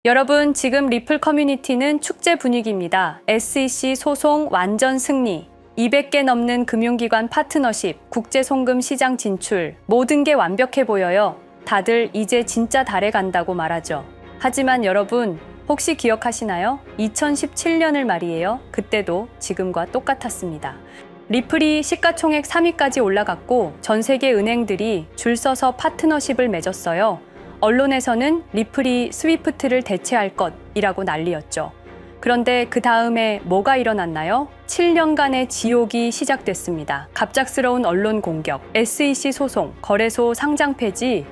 여러분, 지금 리플 커뮤니티는 축제 분위기입니다. SEC 소송 완전 승리, 200개 넘는 금융기관 파트너십, 국제송금 시장 진출, 모든 게 완벽해 보여요. 다들 이제 진짜 달에 간다고 말하죠. 하지만 여러분, 혹시 기억하시나요? 2017년을 말이에요. 그때도 지금과 똑같았습니다. 리플이 시가총액 3위까지 올라갔고 전 세계 은행들이 줄 서서 파트너십을 맺었어요. 언론에서는 리플이 스위프트를 대체할 것이라고 난리였죠. 그런데 그 다음에 뭐가 일어났나요? 7년간의 지옥이 시작됐습니다. 갑작스러운 언론 공격, SEC 소송, 거래소 상장 폐지.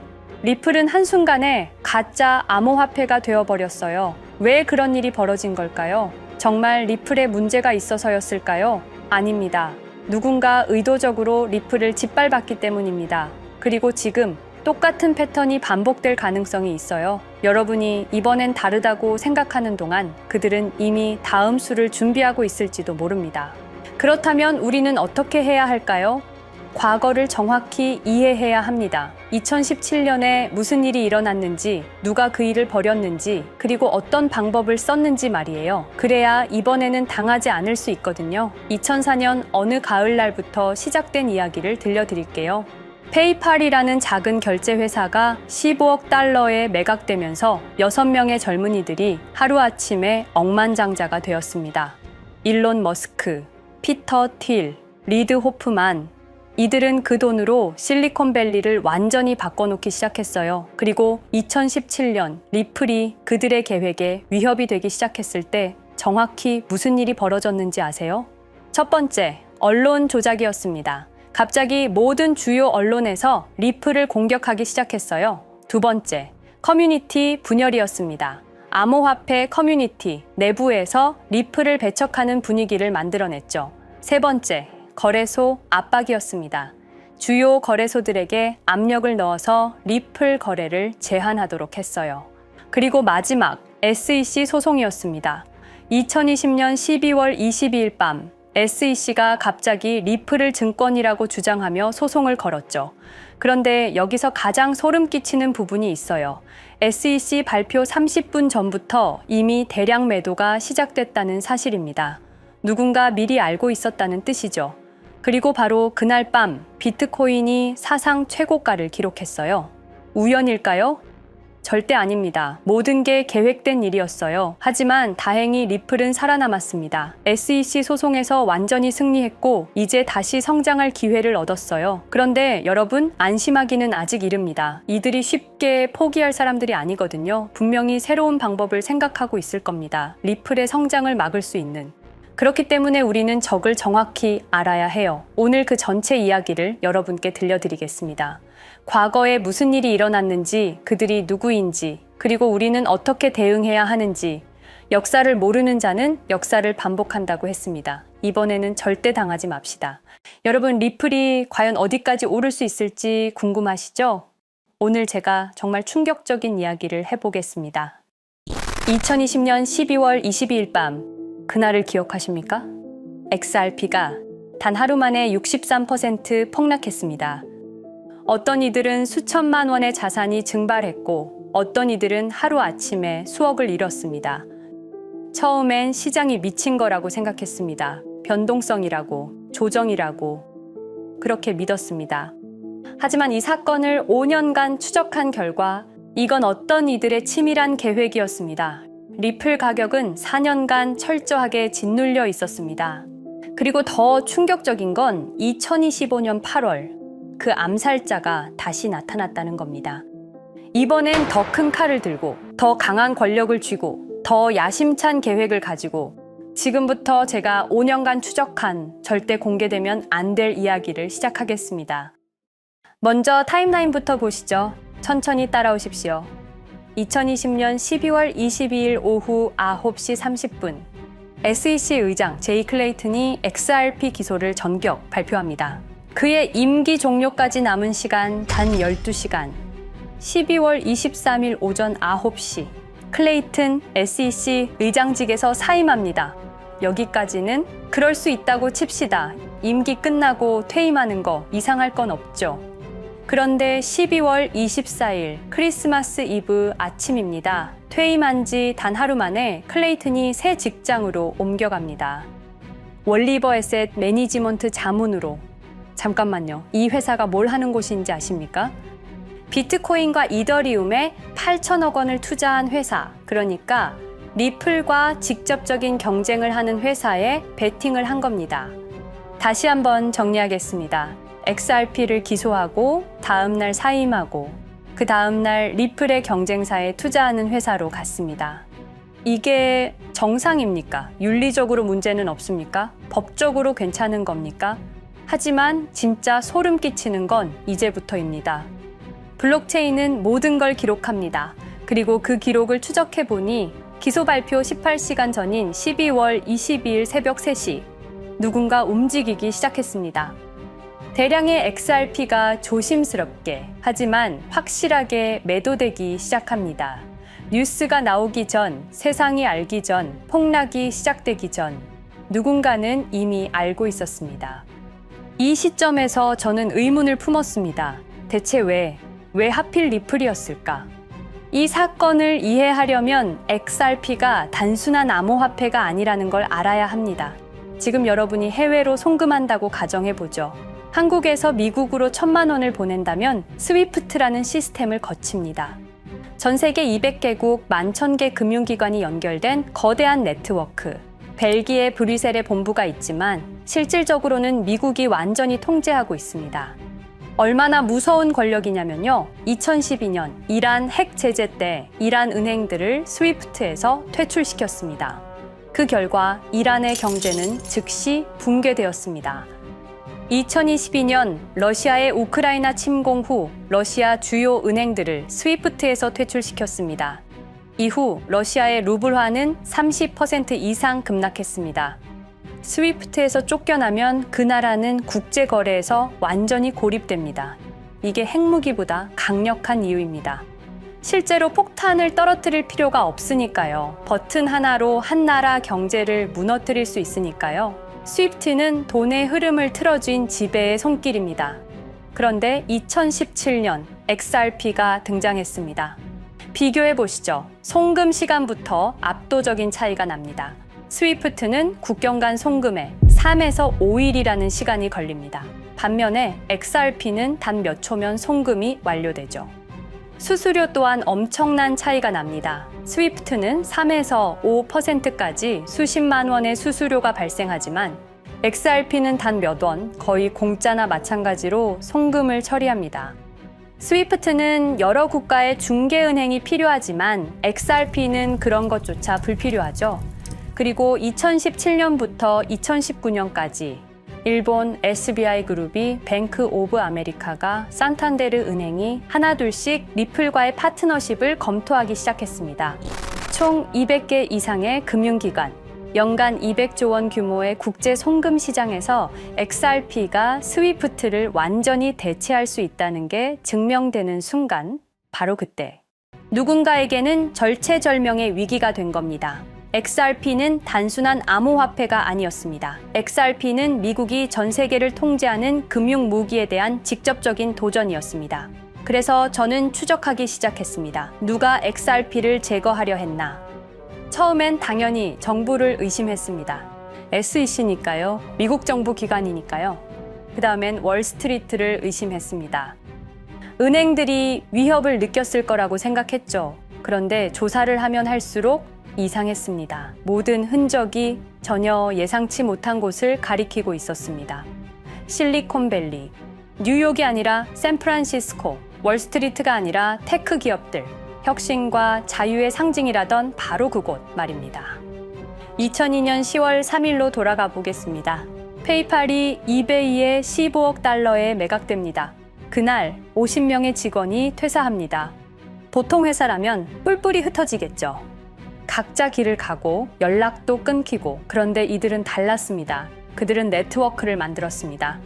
리플은 한순간에 가짜 암호화폐가 되어버렸어요. 왜 그런 일이 벌어진 걸까요? 정말 리플에 문제가 있어서였을까요? 아닙니다. 누군가 의도적으로 리플을 짓밟았기 때문입니다. 그리고 지금 똑같은 패턴이 반복될 가능성이 있어요. 여러분이 이번엔 다르다고 생각하는 동안 그들은 이미 다음 수를 준비하고 있을지도 모릅니다. 그렇다면 우리는 어떻게 해야 할까요? 과거를 정확히 이해해야 합니다. 2017년에 무슨 일이 일어났는지, 누가 그 일을 벌였는지, 그리고 어떤 방법을 썼는지 말이에요. 그래야 이번에는 당하지 않을 수 있거든요. 2004년 어느 가을날부터 시작된 이야기를 들려드릴게요. 페이팔이라는 작은 결제 회사가 15억 달러에 매각되면서 6명의 젊은이들이 하루아침에 억만장자가 되었습니다. 일론 머스크, 피터 틸, 리드 호프만, 이들은 그 돈으로 실리콘밸리를 완전히 바꿔놓기 시작했어요. 그리고 2017년 리플이 그들의 계획에 위협이 되기 시작했을 때 정확히 무슨 일이 벌어졌는지 아세요? 첫 번째, 언론 조작이었습니다. 갑자기 모든 주요 언론에서 리플을 공격하기 시작했어요. 두 번째, 커뮤니티 분열이었습니다. 암호화폐 커뮤니티 내부에서 리플을 배척하는 분위기를 만들어냈죠. 세 번째, 거래소 압박이었습니다. 주요 거래소들에게 압력을 넣어서 리플 거래를 제한하도록 했어요. 그리고 마지막, SEC 소송이었습니다. 2020년 12월 22일 밤, SEC가 갑자기 리플을 증권이라고 주장하며 소송을 걸었죠. 그런데 여기서 가장 소름 끼치는 부분이 있어요. SEC 발표 30분 전부터 이미 대량 매도가 시작됐다는 사실입니다. 누군가 미리 알고 있었다는 뜻이죠. 그리고 바로 그날 밤 비트코인이 사상 최고가를 기록했어요. 우연일까요? 절대 아닙니다. 모든 게 계획된 일이었어요. 하지만 다행히 리플은 살아남았습니다. SEC 소송에서 완전히 승리했고 이제 다시 성장할 기회를 얻었어요. 그런데 여러분, 안심하기는 아직 이릅니다. 이들이 쉽게 포기할 사람들이 아니거든요. 분명히 새로운 방법을 생각하고 있을 겁니다. 리플의 성장을 막을 수 있는. 그렇기 때문에 우리는 적을 정확히 알아야 해요. 오늘 그 전체 이야기를 여러분께 들려드리겠습니다. 과거에 무슨 일이 일어났는지, 그들이 누구인지, 그리고 우리는 어떻게 대응해야 하는지, 역사를 모르는 자는 역사를 반복한다고 했습니다. 이번에는 절대 당하지 맙시다. 여러분, 리플이 과연 어디까지 오를 수 있을지 궁금하시죠? 오늘 제가 정말 충격적인 이야기를 해보겠습니다. 2020년 12월 22일 밤, 그날을 기억하십니까? XRP가 단 하루 만에 63% 폭락했습니다. 어떤 이들은 수천만 원의 자산이 증발했고 어떤 이들은 하루아침에 수억을 잃었습니다. 처음엔 시장이 미친 거라고 생각했습니다. 변동성이라고, 조정이라고 그렇게 믿었습니다. 하지만 이 사건을 5년간 추적한 결과 이건 어떤 이들의 치밀한 계획이었습니다. 리플 가격은 4년간 철저하게 짓눌려 있었습니다. 그리고 더 충격적인 건 2025년 8월 그 암살자가 다시 나타났다는 겁니다. 이번엔 더 큰 칼을 들고 더 강한 권력을 쥐고 더 야심찬 계획을 가지고 지금부터 제가 5년간 추적한 절대 공개되면 안 될 이야기를 시작하겠습니다. 먼저 타임라인부터 보시죠. 천천히 따라오십시오. 2020년 12월 22일 오후 9시 30분 SEC 의장 제이 클레이튼이 XRP 기소를 전격 발표합니다. 그의 임기 종료까지 남은 시간 단 12시간 12월 23일 오전 9시 클레이튼 SEC 의장직에서 사임합니다. 여기까지는 그럴 수 있다고 칩시다. 임기 끝나고 퇴임하는 거 이상할 건 없죠. 그런데 12월 24일 크리스마스 이브 아침입니다. 퇴임한 지 단 하루 만에 클레이튼이 새 직장으로 옮겨갑니다. 월리버 에셋 매니지먼트 자문으로. 잠깐만요. 이 회사가 뭘 하는 곳인지 아십니까? 비트코인과 이더리움에 8천억 원을 투자한 회사, 그러니까 리플과 직접적인 경쟁을 하는 회사에 베팅을 한 겁니다. 다시 한번 정리하겠습니다. XRP를 기소하고 다음날 사임하고 그 다음날 리플의 경쟁사에 투자하는 회사로 갔습니다. 이게 정상입니까? 윤리적으로 문제는 없습니까? 법적으로 괜찮은 겁니까? 하지만 진짜 소름 끼치는 건 이제부터입니다. 블록체인은 모든 걸 기록합니다. 그리고 그 기록을 추적해 보니 기소 발표 18시간 전인 12월 22일 새벽 3시 누군가 움직이기 시작했습니다. 대량의 XRP가 조심스럽게 하지만 확실하게 매도되기 시작합니다. 뉴스가 나오기 전, 세상이 알기 전, 폭락이 시작되기 전 누군가는 이미 알고 있었습니다. 이 시점에서 저는 의문을 품었습니다. 대체 왜 하필 리플이었을까? 이 사건을 이해하려면 XRP가 단순한 암호화폐가 아니라는 걸 알아야 합니다. 지금 여러분이 해외로 송금한다고 가정해보죠. 한국에서 미국으로 1,000만 원을 보낸다면 스위프트라는 시스템을 거칩니다. 전 세계 200개국 11,000개 금융기관이 연결된 거대한 네트워크. 벨기에 브뤼셀에 본부가 있지만 실질적으로는 미국이 완전히 통제하고 있습니다. 얼마나 무서운 권력이냐면요. 2012년 이란 핵 제재 때 이란 은행들을 스위프트에서 퇴출시켰습니다. 그 결과 이란의 경제는 즉시 붕괴되었습니다. 2022년 러시아의 우크라이나 침공 후 러시아 주요 은행들을 스위프트에서 퇴출시켰습니다. 이후 러시아의 루블화는 30% 이상 급락했습니다. 스위프트에서 쫓겨나면 그 나라는 국제거래에서 완전히 고립됩니다. 이게 핵무기보다 강력한 이유입니다. 실제로 폭탄을 떨어뜨릴 필요가 없으니까요. 버튼 하나로 한 나라 경제를 무너뜨릴 수 있으니까요. 스위프트는 돈의 흐름을 틀어준 지배의 손길입니다. 그런데 2017년 XRP가 등장했습니다. 비교해 보시죠. 송금 시간부터 압도적인 차이가 납니다. 스위프트는 국경 간 송금에 3에서 5일이라는 시간이 걸립니다. 반면에 XRP는 단 몇 초면 송금이 완료되죠. 수수료 또한 엄청난 차이가 납니다. 스위프트는 3에서 5%까지 수십만 원의 수수료가 발생하지만 XRP는 단 몇 원, 거의 공짜나 마찬가지로 송금을 처리합니다. 스위프트는 여러 국가의 중개은행이 필요하지만 XRP는 그런 것조차 불필요하죠. 그리고 2017년부터 2019년까지 일본 SBI 그룹이 뱅크 오브 아메리카가 산탄데르 은행이 하나둘씩 리플과의 파트너십을 검토하기 시작했습니다. 총 200개 이상의 금융기관, 연간 200조 원 규모의 국제 송금 시장에서 XRP가 스위프트를 완전히 대체할 수 있다는 게 증명되는 순간, 바로 그때 누군가에게는 절체절명의 위기가 된 겁니다. XRP는 단순한 암호화폐가 아니었습니다. XRP는 미국이 전 세계를 통제하는 금융 무기에 대한 직접적인 도전이었습니다. 그래서 저는 추적하기 시작했습니다. 누가 XRP를 제거하려 했나? 처음엔 당연히 정부를 의심했습니다. SEC니까요. 미국 정부 기관이니까요. 그 다음엔 월스트리트를 의심했습니다. 은행들이 위협을 느꼈을 거라고 생각했죠. 그런데 조사를 하면 할수록 이상했습니다. 모든 흔적이 전혀 예상치 못한 곳을 가리키고 있었습니다. 실리콘밸리, 뉴욕이 아니라 샌프란시스코, 월스트리트가 아니라 테크 기업들, 혁신과 자유의 상징이라던 바로 그곳 말입니다. 2002년 10월 3일로 돌아가 보겠습니다. 페이팔이 이베이에 15억 달러에 매각됩니다. 그날 50명의 직원이 퇴사합니다. 보통 회사라면 뿔뿔이 흩어지겠죠. 각자 길을 가고 연락도 끊기고, 그런데 이들은 달랐습니다. 그들은 네트워크를 만들었습니다.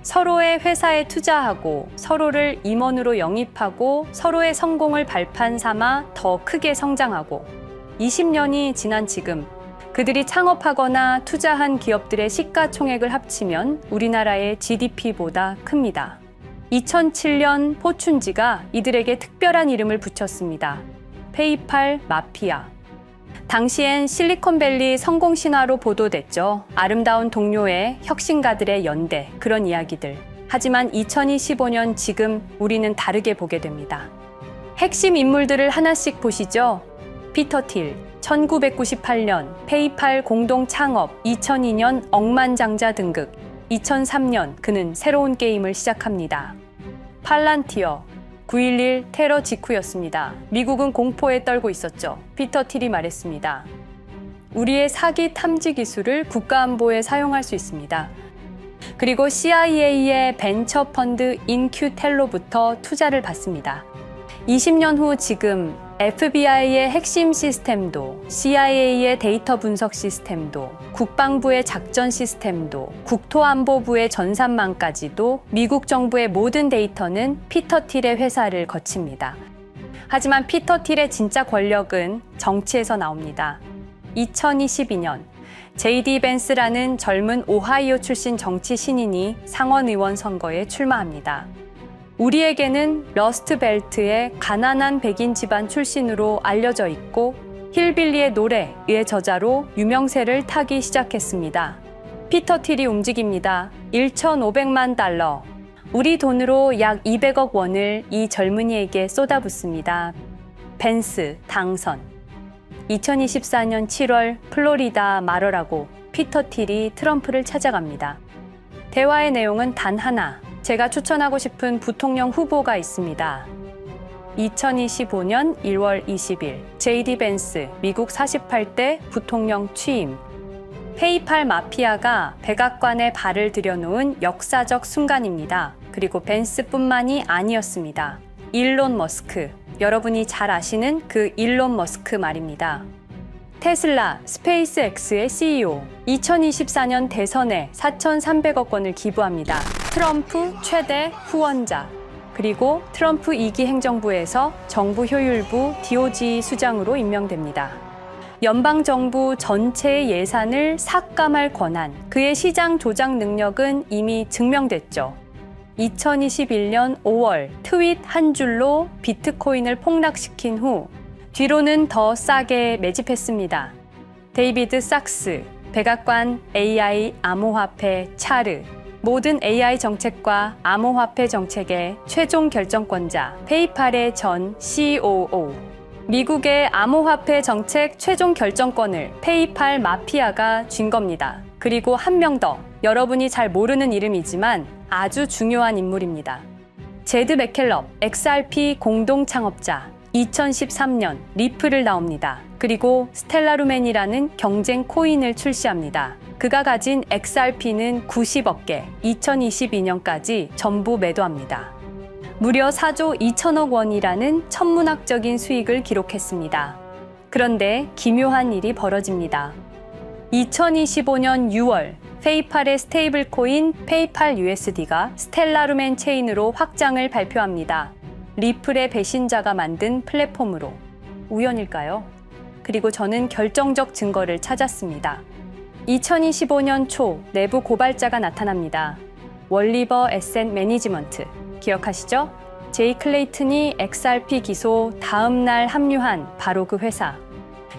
서로의 회사에 투자하고 서로를 임원으로 영입하고 서로의 성공을 발판 삼아 더 크게 성장하고 20년이 지난 지금 그들이 창업하거나 투자한 기업들의 시가총액을 합치면 우리나라의 GDP보다 큽니다. 2007년 포춘지가 이들에게 특별한 이름을 붙였습니다. 페이팔 마피아. 당시엔 실리콘밸리 성공 신화로 보도됐죠. 아름다운 동료의 혁신가들의 연대, 그런 이야기들. 하지만 2025년 지금 우리는 다르게 보게 됩니다. 핵심 인물들을 하나씩 보시죠. 피터 틸, 1998년 페이팔 공동 창업, 2002년 억만장자 등극, 2003년 그는 새로운 게임을 시작합니다. 팔란티어, 9.11 테러 직후였습니다. 미국은 공포에 떨고 있었죠. 피터 틸이 말했습니다. 우리의 사기 탐지 기술을 국가안보에 사용할 수 있습니다. 그리고 CIA의 벤처 펀드 인큐텔로부터 투자를 받습니다. 20년 후 지금 FBI의 핵심 시스템도, CIA의 데이터 분석 시스템도, 국방부의 작전 시스템도, 국토안보부의 전산망까지도 미국 정부의 모든 데이터는 피터 틸의 회사를 거칩니다. 하지만 피터 틸의 진짜 권력은 정치에서 나옵니다. 2022년 JD 벤스라는 젊은 오하이오 출신 정치 신인이 상원의원 선거에 출마합니다. 우리에게는 러스트벨트의 가난한 백인 집안 출신으로 알려져 있고 힐빌리의 노래의 저자로 유명세를 타기 시작했습니다. 피터 틸이 움직입니다. 1,500만 달러, 우리 돈으로 약 200억 원을 이 젊은이에게 쏟아붓습니다. 벤스 당선. 2024년 7월 플로리다 마러라고 피터 틸이 트럼프를 찾아갑니다. 대화의 내용은 단 하나. 제가 추천하고 싶은 부통령 후보가 있습니다. 2025년 1월 20일 JD 벤스 미국 48대 부통령 취임. 페이팔 마피아가 백악관에 발을 들여놓은 역사적 순간입니다. 그리고 벤스뿐만이 아니었습니다. 일론 머스크, 여러분이 잘 아시는 그 일론 머스크 말입니다. 테슬라, 스페이스X의 CEO, 2024년 대선에 4,300억 원을 기부합니다. 트럼프 최대 후원자, 그리고 트럼프 2기 행정부에서 정부 효율부 DOJ 수장으로 임명됩니다. 연방정부 전체의 예산을 삭감할 권한, 그의 시장 조작 능력은 이미 증명됐죠. 2021년 5월 트윗 한 줄로 비트코인을 폭락시킨 후 뒤로는 더 싸게 매집했습니다. 데이비드 sak스, 백악관 AI 암호화폐 차르, 모든 AI 정책과 암호화폐 정책의 최종 결정권자, 페이팔의 전 COO. 미국의 암호화폐 정책 최종 결정권을 페이팔 마피아가 쥔 겁니다. 그리고 한 명 더, 여러분이 잘 모르는 이름이지만 아주 중요한 인물입니다. 제드 맥켈럽, XRP 공동 창업자, 2013년 리플을 나옵니다. 그리고 스텔라루멘이라는 경쟁 코인을 출시합니다. 그가 가진 XRP는 90억 개, 2022년까지 전부 매도합니다. 무려 4조 2천억 원이라는 천문학적인 수익을 기록했습니다. 그런데 기묘한 일이 벌어집니다. 2025년 6월 페이팔의 스테이블 코인 페이팔 USD가 스텔라루멘 체인으로 확장을 발표합니다. 리플의 배신자가 만든 플랫폼으로. 우연일까요? 그리고 저는 결정적 증거를 찾았습니다. 2025년 초 내부 고발자가 나타납니다. 월리버 에셋 매니지먼트. 기억하시죠? 제이 클레이튼이 XRP 기소 다음 날 합류한 바로 그 회사.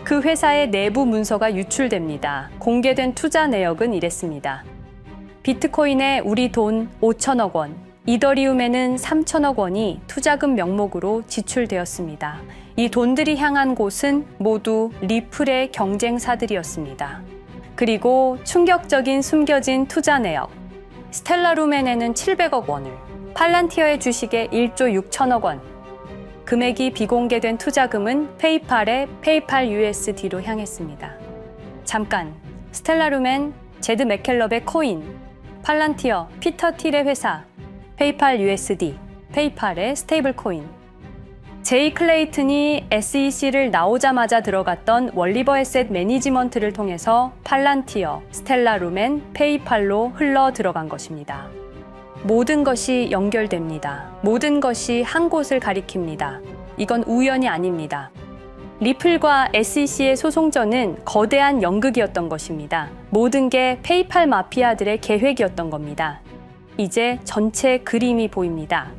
그 회사의 내부 문서가 유출됩니다. 공개된 투자 내역은 이랬습니다. 비트코인에 우리 돈 5천억 원, 이더리움에는 3천억 원이 투자금 명목으로 지출되었습니다. 이 돈들이 향한 곳은 모두 리플의 경쟁사들이었습니다. 그리고 충격적인 숨겨진 투자 내역. 스텔라루멘에는 700억 원을, 팔란티어의 주식에 1조 6천억 원. 금액이 비공개된 투자금은 페이팔의 페이팔 USD로 향했습니다. 잠깐, 스텔라루멘, 제드 맥켈럽의 코인, 팔란티어, 피터 틸의 회사, 페이팔 USD, 페이팔의 스테이블 코인. 제이 클레이튼이 SEC를 나오자마자 들어갔던 월리버 에셋 매니지먼트를 통해서 팔란티어, 스텔라루멘, 페이팔로 흘러 들어간 것입니다. 모든 것이 연결됩니다. 모든 것이 한 곳을 가리킵니다. 이건 우연이 아닙니다. 리플과 SEC의 소송전은 거대한 연극이었던 것입니다. 모든 게 페이팔 마피아들의 계획이었던 겁니다. 이제 전체 그림이 보입니다.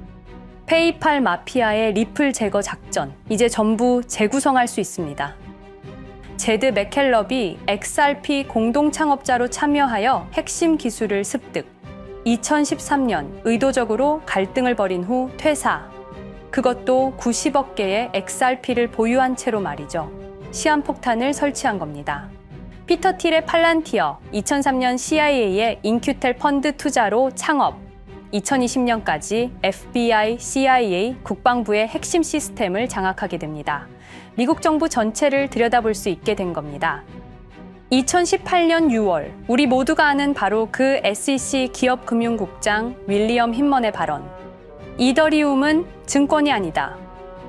페이팔 마피아의 리플 제거 작전, 이제 전부 재구성할 수 있습니다. 제드 맥켈럽이 XRP 공동 창업자로 참여하여 핵심 기술을 습득. 2013년 의도적으로 갈등을 벌인 후 퇴사. 그것도 90억 개의 XRP를 보유한 채로 말이죠. 시한폭탄을 설치한 겁니다. 피터 틸의 팔란티어, 2003년 CIA의 인큐텔 펀드 투자로 창업. 2020년까지 FBI, CIA, 국방부의 핵심 시스템을 장악하게 됩니다. 미국 정부 전체를 들여다볼 수 있게 된 겁니다. 2018년 6월, 우리 모두가 아는 바로 그 SEC 기업금융국장 윌리엄 힌먼의 발언. 이더리움은 증권이 아니다.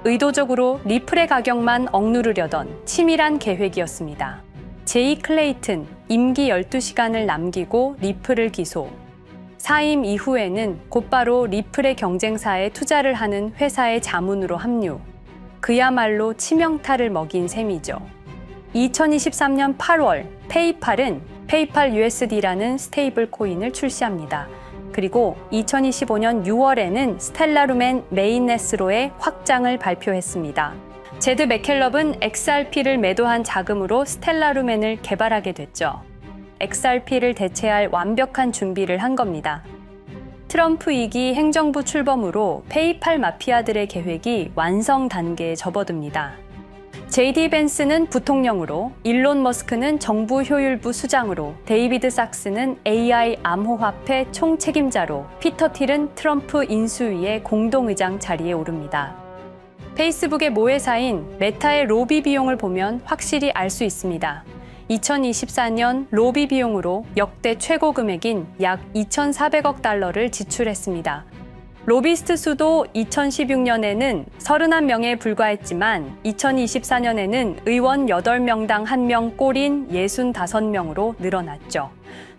의도적으로 리플의 가격만 억누르려던 치밀한 계획이었습니다. 제이 클레이튼, 임기 12시간을 남기고 리플을 기소. 사임 이후에는 곧바로 리플의 경쟁사에 투자를 하는 회사의 자문으로 합류. 그야말로 치명타를 먹인 셈이죠. 2023년 8월, 페이팔은 페이팔 USD라는 스테이블 코인을 출시합니다. 그리고 2025년 6월에는 스텔라룸앤 메인넷으로의 확장을 발표했습니다. 제드 맥켈럽은 XRP를 매도한 자금으로 스텔라룸앤을 개발하게 됐죠. XRP를 대체할 완벽한 준비를 한 겁니다. 트럼프 2기 행정부 출범으로 페이팔 마피아들의 계획이 완성 단계에 접어듭니다. JD 벤스는 부통령으로, 일론 머스크는 정부 효율부 수장으로, 데이비드 sak스는 AI 암호화폐 총책임자로, 피터 틸은 트럼프 인수위의 공동의장 자리에 오릅니다. 페이스북의 모회사인 메타의 로비 비용을 보면 확실히 알 수 있습니다. 2024년 로비 비용으로 역대 최고 금액인 약 2,400억 달러를 지출했습니다. 로비스트 수도 2016년에는 31명에 불과했지만 2024년에는 의원 8명당 1명 꼴인 65명으로 늘어났죠.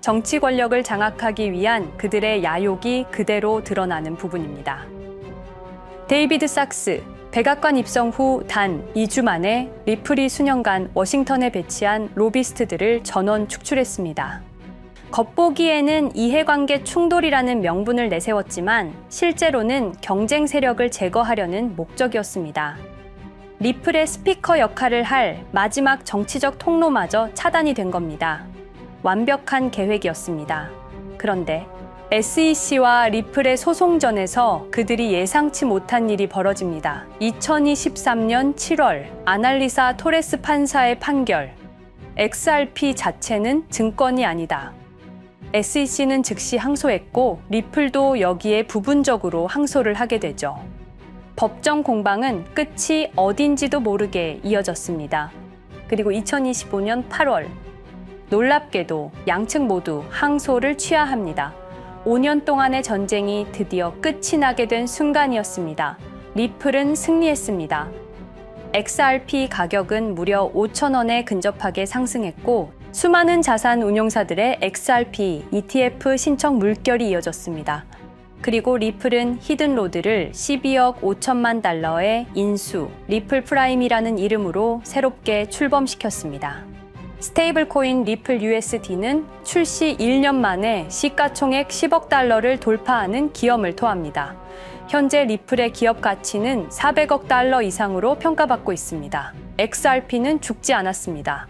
정치 권력을 장악하기 위한 그들의 야욕이 그대로 드러나는 부분입니다. 데이비드 sak스, 백악관 입성 후 단 2주 만에 리플이 수년간 워싱턴에 배치한 로비스트들을 전원 축출했습니다. 겉보기에는 이해관계 충돌이라는 명분을 내세웠지만 실제로는 경쟁 세력을 제거하려는 목적이었습니다. 리플의 스피커 역할을 할 마지막 정치적 통로마저 차단이 된 겁니다. 완벽한 계획이었습니다. 그런데 SEC와 리플의 소송전에서 그들이 예상치 못한 일이 벌어집니다. 2023년 7월 아날리사 토레스 판사의 판결. XRP 자체는 증권이 아니다. SEC는 즉시 항소했고 리플도 여기에 부분적으로 항소를 하게 되죠. 법정 공방은 끝이 어딘지도 모르게 이어졌습니다. 그리고 2025년 8월 놀랍게도 양측 모두 항소를 취하합니다. 5년 동안의 전쟁이 드디어 끝이 나게 된 순간이었습니다. 리플은 승리했습니다. XRP 가격은 무려 5,000원에 근접하게 상승했고 수많은 자산 운용사들의 XRP, ETF 신청 물결이 이어졌습니다. 그리고 리플은 히든로드를 12억 5천만 달러의 인수, 리플 프라임이라는 이름으로 새롭게 출범시켰습니다. 스테이블 코인 리플 USD는 출시 1년 만에 시가총액 10억 달러를 돌파하는 기염을 토합니다. 현재 리플의 기업 가치는 400억 달러 이상으로 평가받고 있습니다. XRP는 죽지 않았습니다.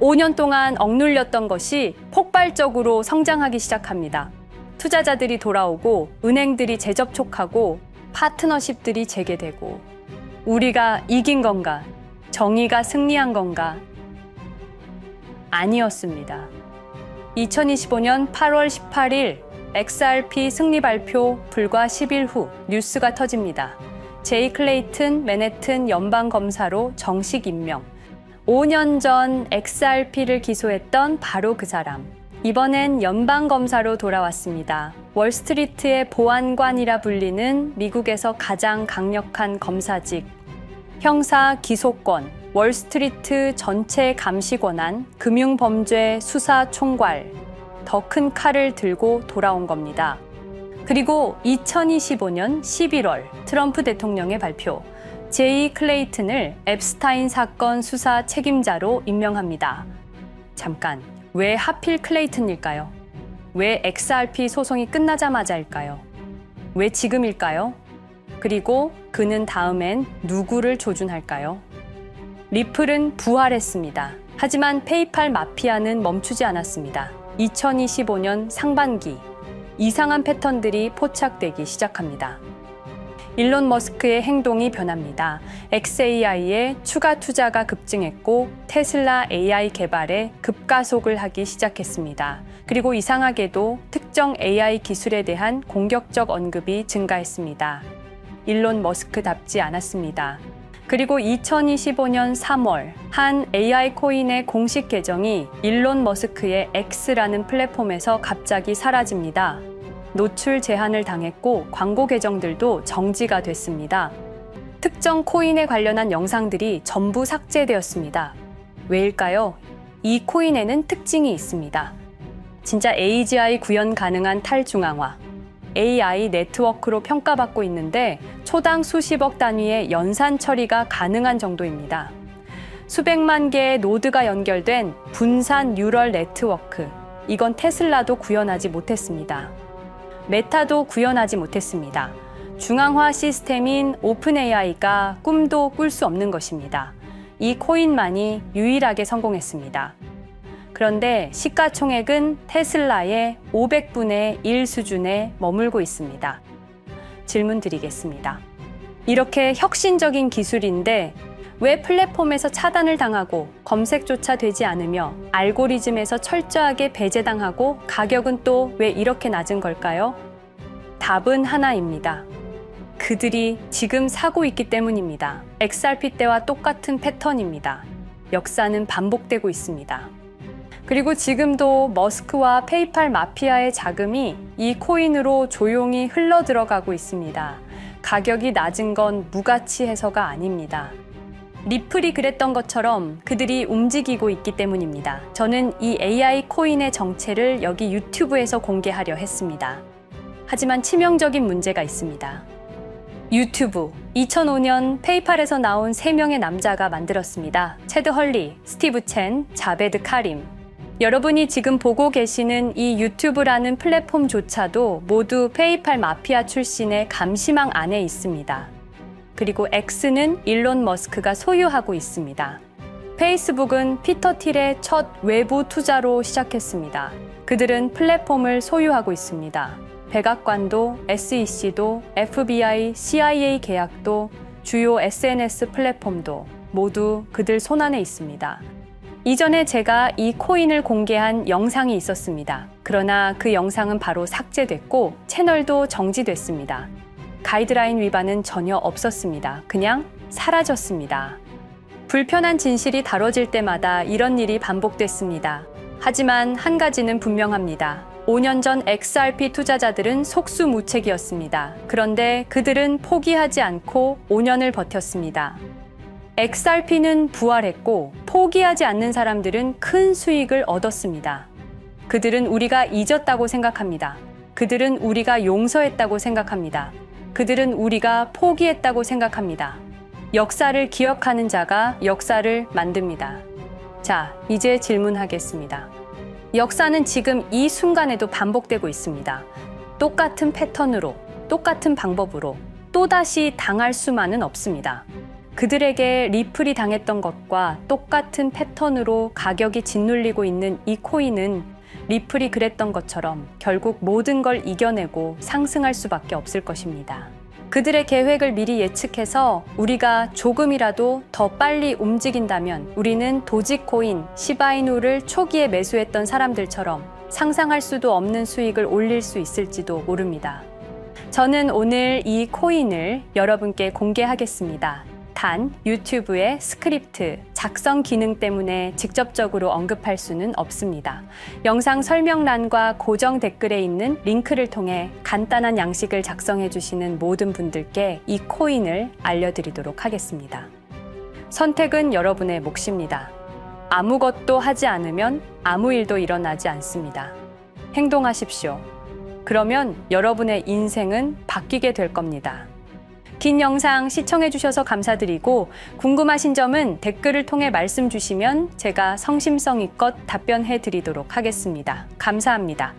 5년 동안 억눌렸던 것이 폭발적으로 성장하기 시작합니다. 투자자들이 돌아오고 은행들이 재접촉하고 파트너십들이 재개되고 우리가 이긴 건가? 정의가 승리한 건가? 아니었습니다. 2025년 8월 18일 XRP 승리 발표 불과 10일 후 뉴스가 터집니다. 제이 클레이튼 맨해튼 연방검사로 정식 임명. 5년 전 XRP를 기소했던 바로 그 사람. 이번엔 연방검사로 돌아왔습니다. 월스트리트의 보안관이라 불리는 미국에서 가장 강력한 검사직. 형사 기소권, 월스트리트 전체 감시 권한, 금융범죄 수사 총괄. 더 큰 칼을 들고 돌아온 겁니다. 그리고 2025년 11월 트럼프 대통령의 발표. 제이 클레이튼을 앱스타인 사건 수사 책임자로 임명합니다. 잠깐, 왜 하필 클레이튼일까요? 왜 XRP 소송이 끝나자마자일까요? 왜 지금일까요? 그리고 그는 다음엔 누구를 조준할까요? 리플은 부활했습니다. 하지만 페이팔 마피아는 멈추지 않았습니다. 2025년 상반기, 이상한 패턴들이 포착되기 시작합니다. 일론 머스크의 행동이 변합니다. xAI에 추가 투자가 급증했고 테슬라 AI 개발에 급가속을 하기 시작했습니다. 그리고 이상하게도 특정 AI 기술에 대한 공격적 언급이 증가했습니다. 일론 머스크답지 않았습니다. 그리고 2025년 3월 한 AI 코인의 공식 계정이 일론 머스크의 X라는 플랫폼에서 갑자기 사라집니다. 노출 제한을 당했고 광고 계정들도 정지가 됐습니다. 특정 코인에 관련한 영상들이 전부 삭제되었습니다. 왜일까요? 이 코인에는 특징이 있습니다. 진짜 AGI 구현 가능한 탈중앙화, AI 네트워크로 평가받고 있는데 초당 수십억 단위의 연산 처리가 가능한 정도입니다. 수백만 개의 노드가 연결된 분산 뉴럴 네트워크, 이건 테슬라도 구현하지 못했습니다. 메타도 구현하지 못했습니다. 중앙화 시스템인 오픈 AI가 꿈도 꿀 수 없는 것입니다. 이 코인만이 유일하게 성공했습니다. 그런데 시가총액은 테슬라의 500분의 1 수준에 머물고 있습니다. 질문 드리겠습니다. 이렇게 혁신적인 기술인데 왜 플랫폼에서 차단을 당하고 검색조차 되지 않으며 알고리즘에서 철저하게 배제당하고 가격은 또 왜 이렇게 낮은 걸까요? 답은 하나입니다. 그들이 지금 사고 있기 때문입니다. XRP 때와 똑같은 패턴입니다. 역사는 반복되고 있습니다. 그리고 지금도 머스크와 페이팔 마피아의 자금이 이 코인으로 조용히 흘러 들어가고 있습니다. 가격이 낮은 건 무가치해서가 아닙니다. 리플이 그랬던 것처럼 그들이 움직이고 있기 때문입니다. 저는 이 AI 코인의 정체를 여기 유튜브에서 공개하려 했습니다. 하지만 치명적인 문제가 있습니다. 유튜브, 2005년 페이팔에서 나온 3명의 남자가 만들었습니다. 체드 헐리, 스티브 첸, 자베드 카림. 여러분이 지금 보고 계시는 이 유튜브라는 플랫폼조차도 모두 페이팔 마피아 출신의 감시망 안에 있습니다. 그리고 X는 일론 머스크가 소유하고 있습니다. 페이스북은 피터 틸의 첫 외부 투자로 시작했습니다. 그들은 플랫폼을 소유하고 있습니다. 백악관도, SEC도, FBI, CIA 계약도, 주요 SNS 플랫폼도 모두 그들 손안에 있습니다. 이전에 제가 이 코인을 공개한 영상이 있었습니다. 그러나 그 영상은 바로 삭제됐고 채널도 정지됐습니다. 가이드라인 위반은 전혀 없었습니다. 그냥 사라졌습니다. 불편한 진실이 다뤄질 때마다 이런 일이 반복됐습니다. 하지만 한 가지는 분명합니다. 5년 전 XRP 투자자들은 속수무책이었습니다. 그런데 그들은 포기하지 않고 5년을 버텼습니다. XRP는 부활했고 포기하지 않는 사람들은 큰 수익을 얻었습니다. 그들은 우리가 잊었다고 생각합니다. 그들은 우리가 용서했다고 생각합니다. 그들은 우리가 포기했다고 생각합니다. 역사를 기억하는 자가 역사를 만듭니다. 자, 이제 질문하겠습니다. 역사는 지금 이 순간에도 반복되고 있습니다. 똑같은 패턴으로, 똑같은 방법으로 또다시 당할 수만은 없습니다. 그들에게 리플이 당했던 것과 똑같은 패턴으로 가격이 짓눌리고 있는 이 코인은 리플이 그랬던 것처럼 결국 모든 걸 이겨내고 상승할 수밖에 없을 것입니다. 그들의 계획을 미리 예측해서 우리가 조금이라도 더 빨리 움직인다면 우리는 도지코인, 시바이누를 초기에 매수했던 사람들처럼 상상할 수도 없는 수익을 올릴 수 있을지도 모릅니다. 저는 오늘 이 코인을 여러분께 공개하겠습니다. 단 유튜브의 스크립트, 작성 기능 때문에 직접적으로 언급할 수는 없습니다. 영상 설명란과 고정 댓글에 있는 링크를 통해 간단한 양식을 작성해 주시는 모든 분들께 이 코인을 알려드리도록 하겠습니다. 선택은 여러분의 몫입니다. 아무것도 하지 않으면 아무 일도 일어나지 않습니다. 행동하십시오. 그러면 여러분의 인생은 바뀌게 될 겁니다. 긴 영상 시청해주셔서 감사드리고 궁금하신 점은 댓글을 통해 말씀 주시면 제가 성심성의껏 답변해 드리도록 하겠습니다. 감사합니다.